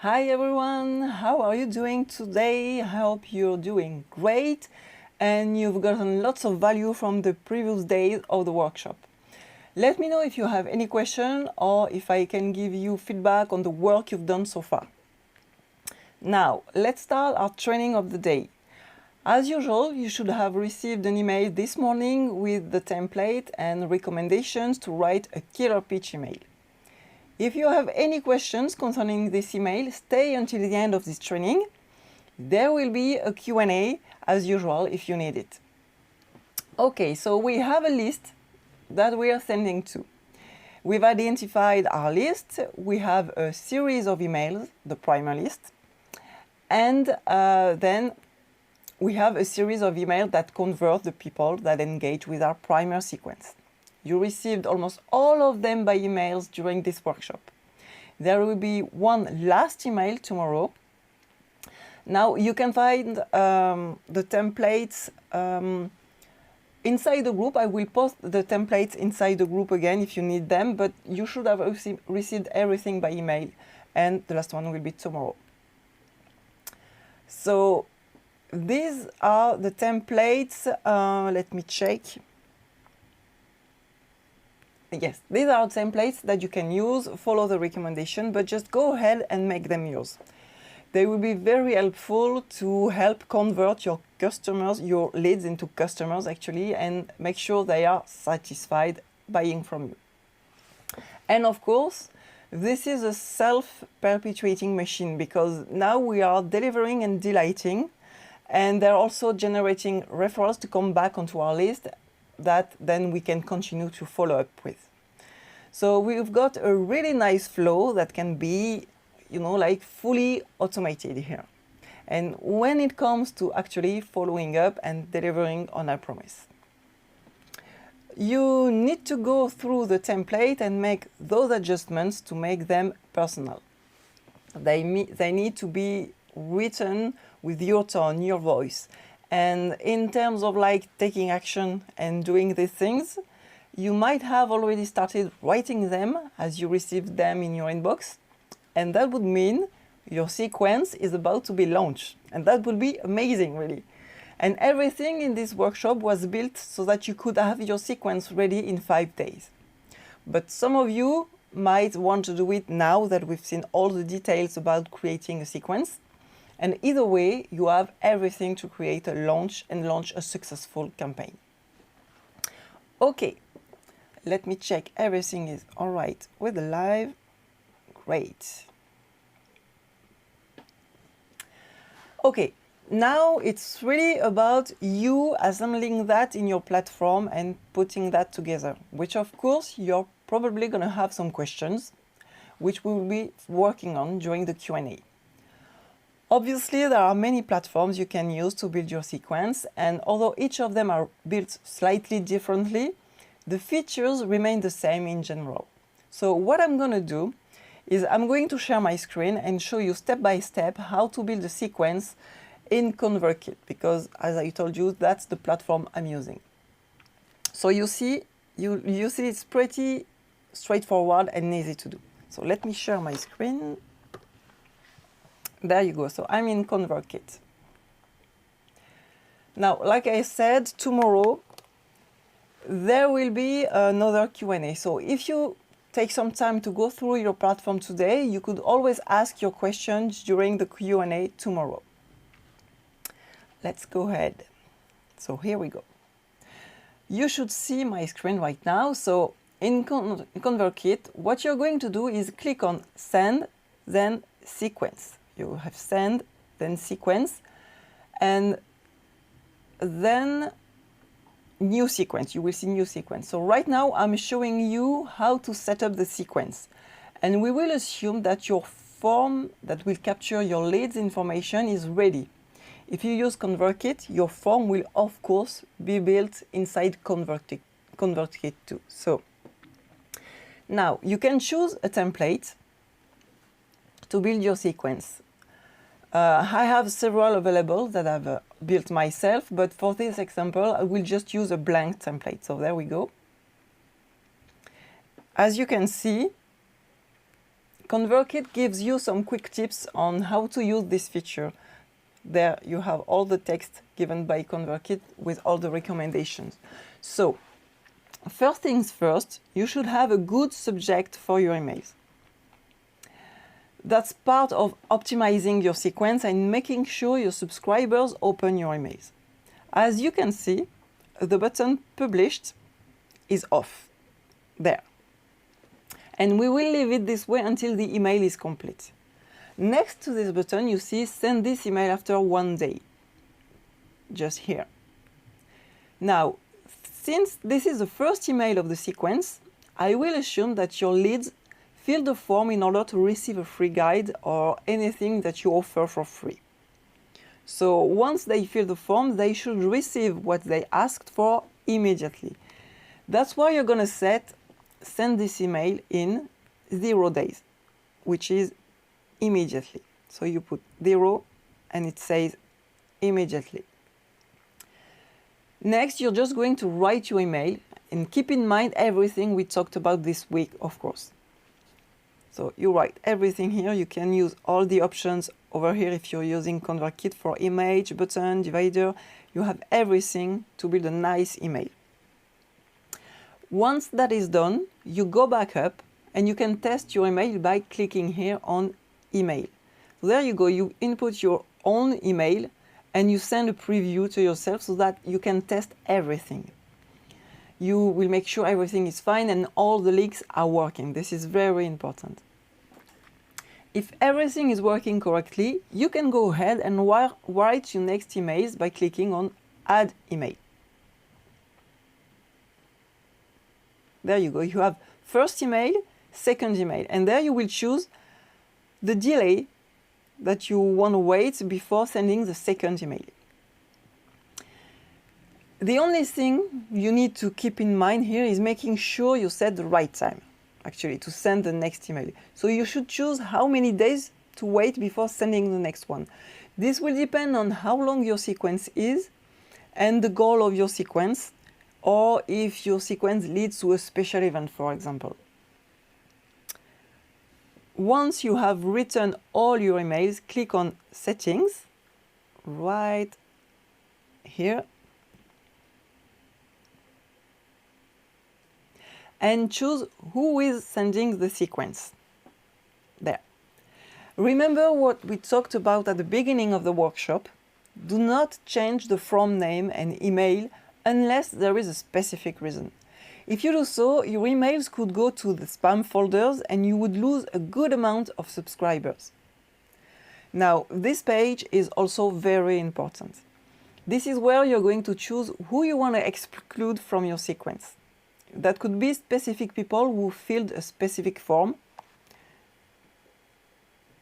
Hi everyone, how are you doing today? I hope you're doing great and you've gotten lots of value from the previous days of the workshop. Let me know if you have any question or if I can give you feedback on the work you've done so far. Now, let's start our training of the day. As usual, you should have received an email this morning with the template and recommendations to write a killer pitch email. If you have any questions concerning this email, stay until the end of this training. There will be a Q&A as usual if you need it. Okay, so we have a list that we are sending to. We've identified our list. We have a series of emails, the primer list, and then we have a series of emails that convert the people that engage with our primer sequence. You received almost all of them by emails during this workshop. There will be one last email tomorrow. Now you can find the templates inside the group. I will post the templates inside the group again if you need them, but you should have received everything by email, and the last one will be tomorrow. So these are the templates. Let me check. Yes, these are templates that you can use, follow the recommendation, but just go ahead and make them yours. They will be very helpful to help convert your customers, your leads into customers actually, and make sure they are satisfied buying from you. And of course, this is a self-perpetuating machine because now we are delivering and delighting, and they're also generating referrals to come back onto our list that then we can continue to follow up with. So we've got a really nice flow that can be, like fully automated here. And when it comes to actually following up and delivering on our promise, you need to go through the template and make those adjustments to make them personal. They need to be written with your tone, your voice. And in terms of taking action and doing these things, you might have already started writing them as you received them in your inbox. And that would mean your sequence is about to be launched. And that would be amazing, really. And everything in this workshop was built so that you could have your sequence ready in 5 days. But some of you might want to do it now that we've seen all the details about creating a sequence. And either way, you have everything to create a launch and launch a successful campaign. Okay, let me check everything is all right with the live. Great. Okay, now it's really about you assembling that in your platform and putting that together, which of course you're probably going to have some questions, which we will be working on during the Q&A. Obviously, there are many platforms you can use to build your sequence, and although each of them are built slightly differently, the features remain the same in general. So what I'm going to do is I'm going to share my screen and show you step by step how to build a sequence in Convertkit, because as I told you, that's the platform I'm using. So you see it's pretty straightforward and easy to do. So let me share my screen. There you go. So I'm in Convertkit. Now, like I said, tomorrow there will be another Q&A. So if you take some time to go through your platform today, you could always ask your questions during the Q&A tomorrow. Let's go ahead. So here we go. You should see my screen right now. So in Convertkit, what you're going to do is click on Send, then Sequence. You have Send, then Sequence, and then New Sequence. You will see New Sequence. So right now I'm showing you how to set up the sequence. And we will assume that your form that will capture your leads information is ready. If you use Convertkit, your form will of course be built inside Convertkit too. So now you can choose a template to build your sequence. I have several available that I've built myself, but for this example, I will just use a blank template. So there we go. As you can see, Convertkit gives you some quick tips on how to use this feature. There you have all the text given by Convertkit with all the recommendations. So, first things first, you should have a good subject for your emails. That's part of optimizing your sequence and making sure your subscribers open your emails. As you can see, the button Published is off. There. And we will leave it this way until the email is complete. Next to this button, you see Send this email after 1 day. Just here. Now, since this is the first email of the sequence, I will assume that your leads fill the form in order to receive a free guide or anything that you offer for free. So once they fill the form, they should receive what they asked for immediately. That's why you're going to send this email in 0 days, which is immediately. So you put 0 and it says immediately. Next, you're just going to write your email and keep in mind everything we talked about this week, of course. So you write everything here. You can use all the options over here if you're using Convertkit for image, button, divider. You have everything to build a nice email. Once that is done, you go back up and you can test your email by clicking here on email. So there you go, you input your own email and you send a preview to yourself so that you can test everything. You will make sure everything is fine and all the links are working. This is very important. If everything is working correctly, you can go ahead and write your next emails by clicking on Add Email. There you go, you have first email, second email, and there you will choose the delay that you want to wait before sending the second email. The only thing you need to keep in mind here is making sure you set the right time, actually, to send the next email. So you should choose how many days to wait before sending the next one. This will depend on how long your sequence is and the goal of your sequence, or if your sequence leads to a special event, for example. Once you have written all your emails, click on Settings, right here, and choose who is sending the sequence. There. Remember what we talked about at the beginning of the workshop. Do not change the from name and email unless there is a specific reason. If you do so, your emails could go to the spam folders and you would lose a good amount of subscribers. Now, this page is also very important. This is where you're going to choose who you want to exclude from your sequence. That could be specific people who filled a specific form.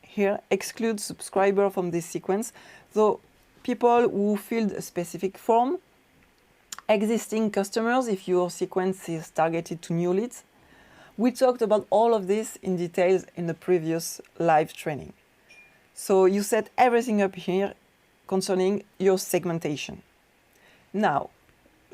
Here, exclude subscriber from this sequence. So, people who filled a specific form, existing customers if your sequence is targeted to new leads. We talked about all of this in details in the previous live training. So you set everything up here concerning your segmentation. Now,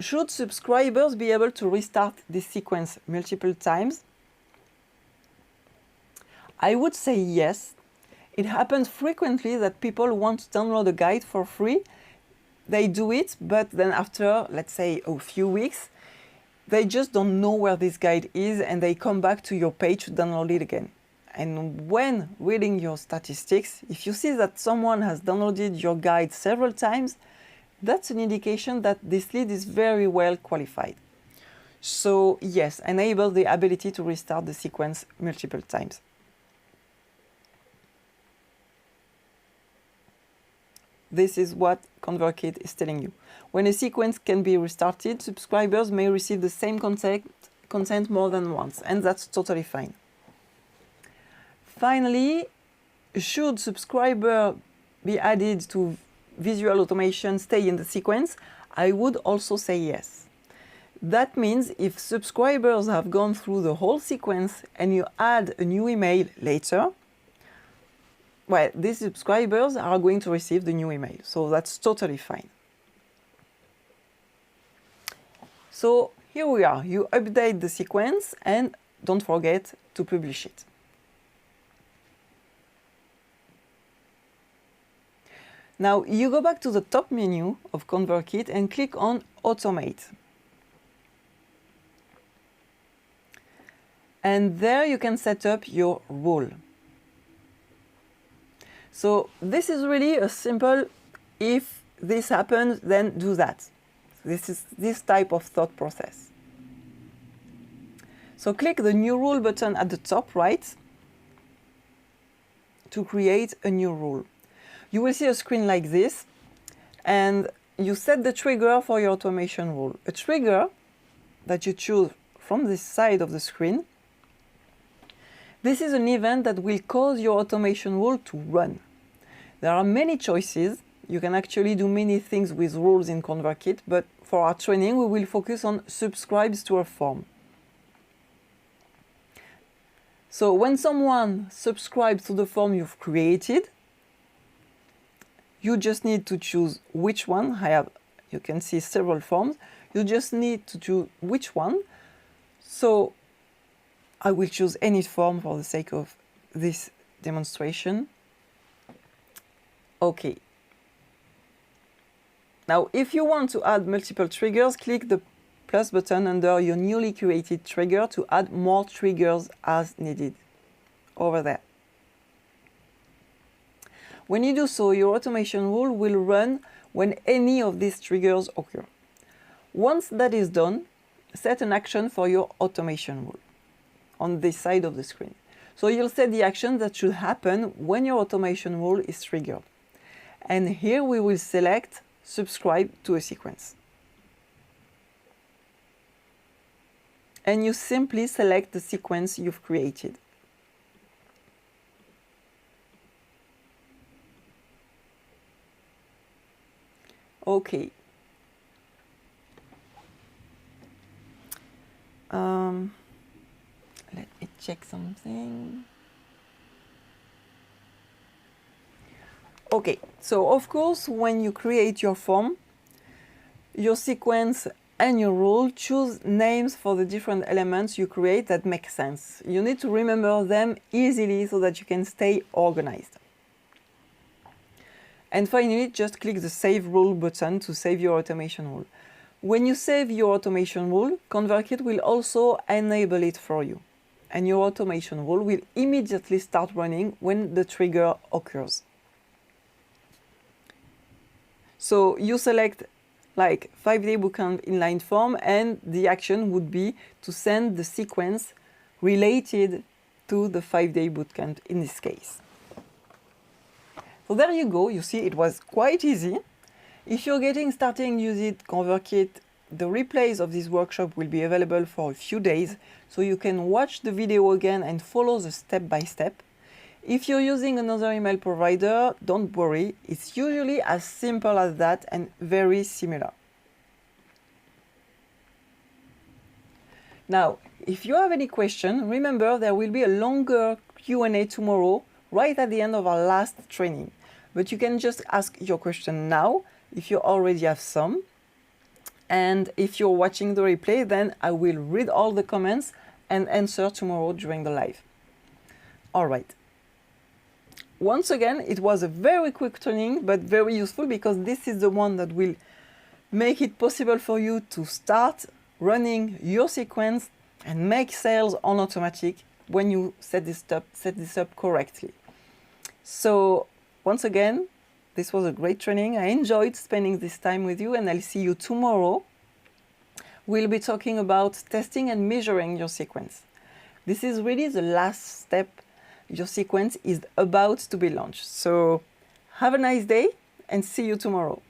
should subscribers be able to restart this sequence multiple times? I would say yes. It happens frequently that people want to download a guide for free. They do it, but then after, let's say, a few weeks, they just don't know where this guide is and they come back to your page to download it again. And when reading your statistics, if you see that someone has downloaded your guide several times, that's an indication that this lead is very well qualified. So yes, enable the ability to restart the sequence multiple times. This is what Convertkit is telling you. When a sequence can be restarted, subscribers may receive the same content more than once, and that's totally fine. Finally, should subscriber be added to visual automation stay in the sequence? I would also say yes. That means if subscribers have gone through the whole sequence and you add a new email later, well, these subscribers are going to receive the new email, so that's totally fine. So here we are, you update the sequence and don't forget to publish it. Now you go back to the top menu of Convertkit and click on Automate. And there you can set up your rule. So this is really a simple, if this happens, then do that. This is this type of thought process. So click the New Rule button at the top right to create a new rule. You will see a screen like this, and you set the trigger for your automation rule. A trigger that you choose from this side of the screen. This is an event that will cause your automation rule to run. There are many choices. You can actually do many things with rules in Convertkit, but for our training, we will focus on subscribes to a form. So when someone subscribes to the form you've created, you just need to choose which one. You can see several forms. You just need to choose which one. So I will choose any form for the sake of this demonstration. Okay. Now, if you want to add multiple triggers, click the plus button under your newly created trigger to add more triggers as needed over there. When you do so, your automation rule will run when any of these triggers occur. Once that is done, set an action for your automation rule on this side of the screen. So you'll set the action that should happen when your automation rule is triggered. And here we will select subscribe to a sequence. And you simply select the sequence you've created. Okay. Let me check something. Okay, so of course, when you create your form, your sequence and your rule, choose names for the different elements you create that make sense. You need to remember them easily so that you can stay organized. And finally, just click the Save Rule button to save your automation rule. When you save your automation rule, Convertkit will also enable it for you. And your automation rule will immediately start running when the trigger occurs. So you select like 5-day bootcamp inline form, and the action would be to send the sequence related to the 5-day bootcamp in this case. So there you go, you see it was quite easy. If you're getting started using Convertkit, the replays of this workshop will be available for a few days, so you can watch the video again and follow the step-by-step. If you're using another email provider, don't worry, it's usually as simple as that and very similar. Now, if you have any question, remember there will be a longer Q&A tomorrow, right at the end of our last training. But you can just ask your question now, if you already have some. And if you're watching the replay, then I will read all the comments and answer tomorrow during the live. All right. Once again, it was a very quick training, but very useful because this is the one that will make it possible for you to start running your sequence and make sales on automatic when you set this up correctly. So once again, this was a great training. I enjoyed spending this time with you, and I'll see you tomorrow. We'll be talking about testing and measuring your sequence. This is really the last step. Your sequence is about to be launched. So have a nice day and see you tomorrow.